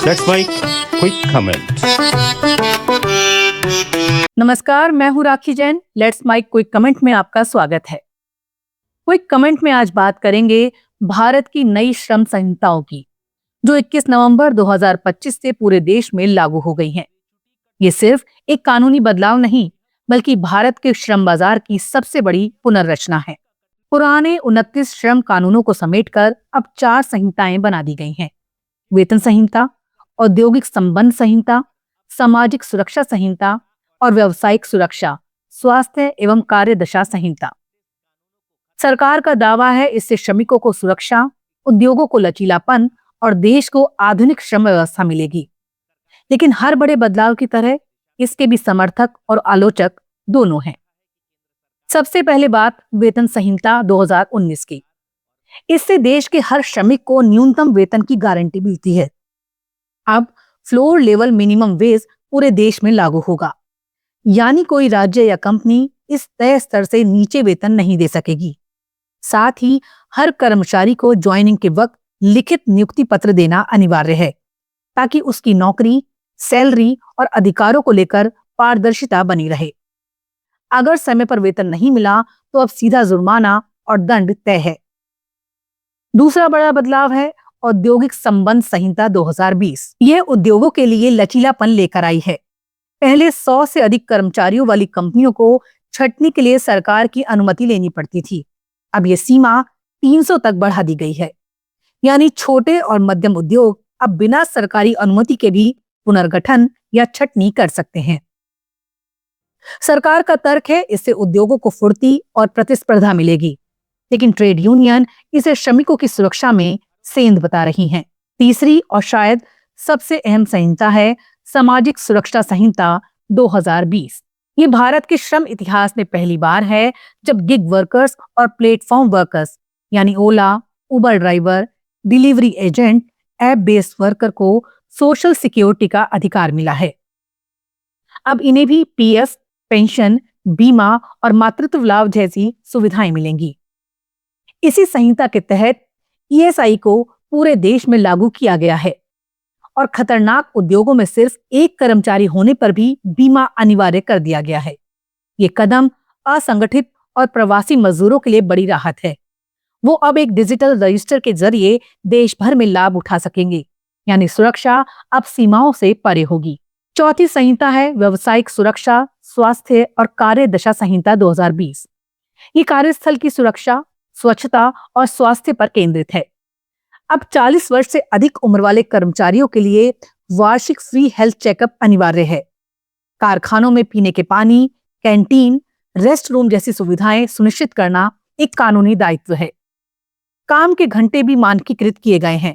Let's make quick comment. नमस्कार, मैं हूँ Rakhi Jain. Let's mike quick comment में आपका स्वागत है। क्विक कमेंट में आज बात करेंगे भारत की नई श्रम संहिताओं की, जो 21 नवंबर 2025 से पूरे देश में लागू हो गई हैं। ये सिर्फ एक कानूनी बदलाव नहीं, बल्कि भारत के श्रम बाजार की सबसे बड़ी पुनर्रचना है। पुराने 29 श्रम कानूनों को समेटकर अब 4 संहिताएं बना दी गई हैं। वेतन संहिता, औद्योगिक संबंध संहिता, सामाजिक सुरक्षा संहिता और व्यावसायिक सुरक्षा, स्वास्थ्य एवं कार्यदशा संहिता। सरकार का दावा है इससे श्रमिकों को सुरक्षा, उद्योगों को लचीलापन और देश को आधुनिक श्रम व्यवस्था मिलेगी। लेकिन हर बड़े बदलाव की तरह इसके भी समर्थक और आलोचक दोनों हैं। सबसे पहले बात वेतन संहिता 2019 की। इससे देश के हर श्रमिक को न्यूनतम वेतन की गारंटी मिलती है। अब फ्लोर लेवल मिनिमम वेज पूरे देश में लागू होगा, यानी कोई राज्य या कंपनी इस तय स्तर से नीचे वेतन नहीं दे सकेगी। साथ ही हर कर्मचारी को ज्वाइनिंग के वक्त लिखित नियुक्ति पत्र देना अनिवार्य है, ताकि उसकी नौकरी, सैलरी और अधिकारों को लेकर पारदर्शिता बनी रहे। अगर समय पर वेतन नहीं मिला तो अब सीधा जुर्माना और दंड तय है। दूसरा बड़ा बदलाव है औद्योगिक संबंध संहिता 2020। यह उद्योगों के लिए लचीलापन लेकर आई है। पहले 100 से अधिक कर्मचारियों वाली कंपनियों को छंटनी के लिए सरकार की अनुमति लेनी पड़ती थी। अब यह सीमा 300 तक बढ़ा दी गई है, यानी छोटे और मध्यम उद्योग अब बिना सरकारी अनुमति के भी पुनर्गठन या छंटनी कर सकते हैं। सरकार का तर्क है इससे उद्योगों को फुर्ती और प्रतिस्पर्धा मिलेगी, लेकिन ट्रेड यूनियन इसे श्रमिकों की सुरक्षा में सेंध बता रही हैं। तीसरी और शायद सबसे अहम संहिता है सामाजिक सुरक्षा संहिता 2020। ये भारत के श्रम इतिहास में पहली बार है जब गिग वर्कर्स और प्लेटफॉर्म वर्कर्स यानी Ola, Uber driver, delivery agent, app based worker को सोशल सिक्योरिटी का अधिकार मिला है। अब इन्हें भी पीएफ, पेंशन, बीमा और मातृत्व लाभ जैसी सुविधाएं मिलेंगी। इसी संहिता के तहत ईएसआई को पूरे देश में लागू किया गया है और खतरनाक उद्योगों में सिर्फ एक कर्मचारी होने पर भी बीमा अनिवार्य कर दिया गया है। ये कदम असंगठित और प्रवासी मजदूरों के लिए बड़ी राहत है। वो अब एक डिजिटल रजिस्टर के जरिए देश भर में लाभ उठा सकेंगे, यानी सुरक्षा अब सीमाओं से परे होगी। चौथी संहिता है व्यावसायिक सुरक्षा, स्वास्थ्य और कार्यदशा संहिता 2020। ये कार्यस्थल की सुरक्षा, स्वच्छता और स्वास्थ्य पर केंद्रित है। अब 40 वर्ष से अधिक उम्र वाले कर्मचारियों के लिए वार्षिक फ्री हेल्थ चेकअप अनिवार्य है। कारखानों में पीने के पानी, कैंटीन, रेस्ट रूम जैसी सुविधाएं सुनिश्चित करना एक कानूनी दायित्व है। काम के घंटे भी मानकीकृत किए गए हैं,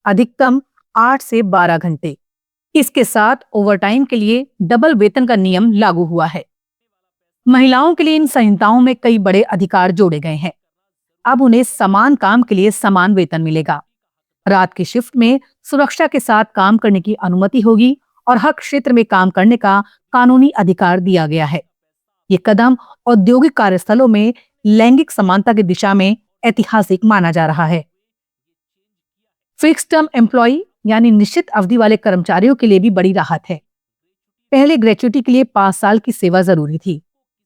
अधिकतम 8 से 12 घंटे। इसके साथ ओवरटाइम के लिए डबल वेतन का नियम लागू हुआ है। महिलाओं के लिए इन संहिताओं में कई बड़े अधिकार जोड़े गए हैं। अब उन्हें समान काम के लिए समान वेतन मिलेगा। रात की शिफ्ट में सुरक्षा के साथ काम करने की अनुमति होगी और हर क्षेत्र में काम करने का कानूनी अधिकार दिया गया है। ये कदम औद्योगिक कार्यस्थलों में लैंगिक समानता की दिशा में ऐतिहासिक माना जा रहा है। फिक्स्ड टर्म एम्प्लॉय यानी निश्चित अवधि वाले कर्मचारियों के लिए भी बड़ी राहत है। पहले ग्रेच्युटी के लिए 5 साल की सेवा जरूरी थी,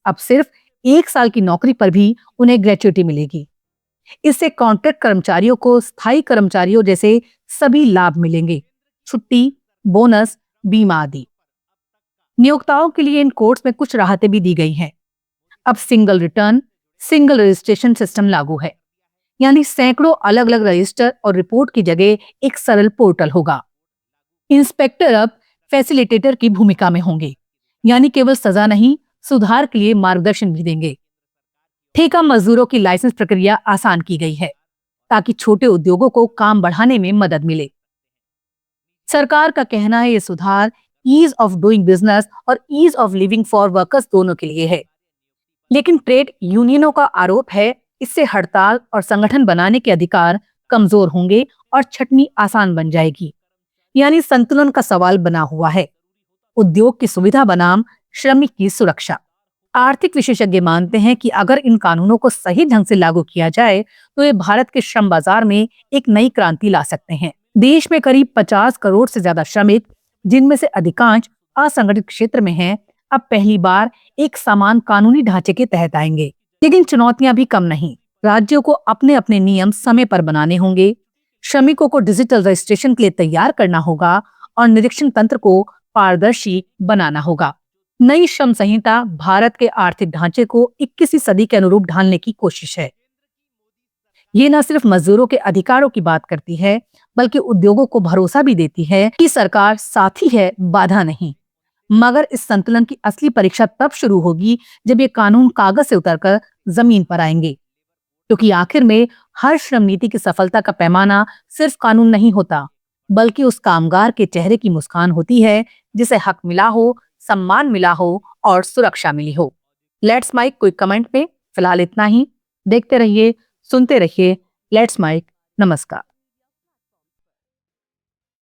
अब सिर्फ 1 साल की नौकरी पर भी उन्हें ग्रेच्युटी मिलेगी। इससे कॉन्ट्रैक्ट कर्मचारियों को स्थायी कर्मचारियों जैसे सभी लाभ मिलेंगे, छुट्टी, बोनस, बीमा आदि। नियोक्ताओं के लिए इन कोड्स में कुछ राहतें भी दी गई हैं। अब single return, single registration system लागू है, यानी सैकड़ों अलग अलग रजिस्टर और रिपोर्ट की जगह एक सरल पोर्टल होगा। इंस्पेक्टर अब फैसिलिटेटर की भूमिका में होंगे, यानी केवल सजा नहीं, सुधार के लिए मार्गदर्शन भी देंगे। ठेका मजदूरों की लाइसेंस प्रक्रिया आसान की गई है, ताकि छोटे उद्योगों को काम बढ़ाने में मदद मिले। सरकार का कहना है ये सुधार ईज ऑफ डूइंग बिजनेस और ease of living for workers दोनों के लिए है। लेकिन ट्रेड यूनियनों का आरोप है इससे हड़ताल और संगठन बनाने के अधिकार कमजोर होंगे और छटनी आसान बन जाएगी, यानी संतुलन का सवाल बना हुआ है। उद्योग की सुविधा बनाम श्रमिक की सुरक्षा। आर्थिक विशेषज्ञ मानते हैं कि अगर इन कानूनों को सही ढंग से लागू किया जाए तो ये भारत के श्रम बाजार में एक नई क्रांति ला सकते हैं। देश में करीब 50 करोड़ से ज्यादा श्रमिक, जिनमें से अधिकांश असंगठित क्षेत्र में हैं, अब पहली बार एक समान कानूनी ढांचे के तहत आएंगे। लेकिन चुनौतियां भी कम नहीं। राज्यों को अपने अपने नियम समय पर बनाने होंगे, श्रमिकों को डिजिटल रजिस्ट्रेशन के लिए तैयार करना होगा और निरीक्षण तंत्र को पारदर्शी बनाना होगा। नई श्रम संहिता भारत के आर्थिक ढांचे को 21वीं सदी के अनुरूप ढालने की कोशिश है। ये न सिर्फ मजदूरों के अधिकारों की बात करती है, बल्कि उद्योगों को भरोसा भी देती है कि सरकार साथी है, बाधा नहीं। मगर इस संतुलन की असली परीक्षा तब शुरू होगी जब ये कानून कागज से उतरकर जमीन पर आएंगे, क्योंकि आखिर में हर श्रम नीति की सफलता का पैमाना सिर्फ कानून नहीं होता, बल्कि उस कामगार के चेहरे की मुस्कान होती है जिसे हक मिला हो, सम्मान मिला हो और सुरक्षा मिली हो। लेट्स माइक क्विक कमेंट में फिलहाल इतना ही। देखते रहिए, सुनते रहिए लेट्स माइक। नमस्कार।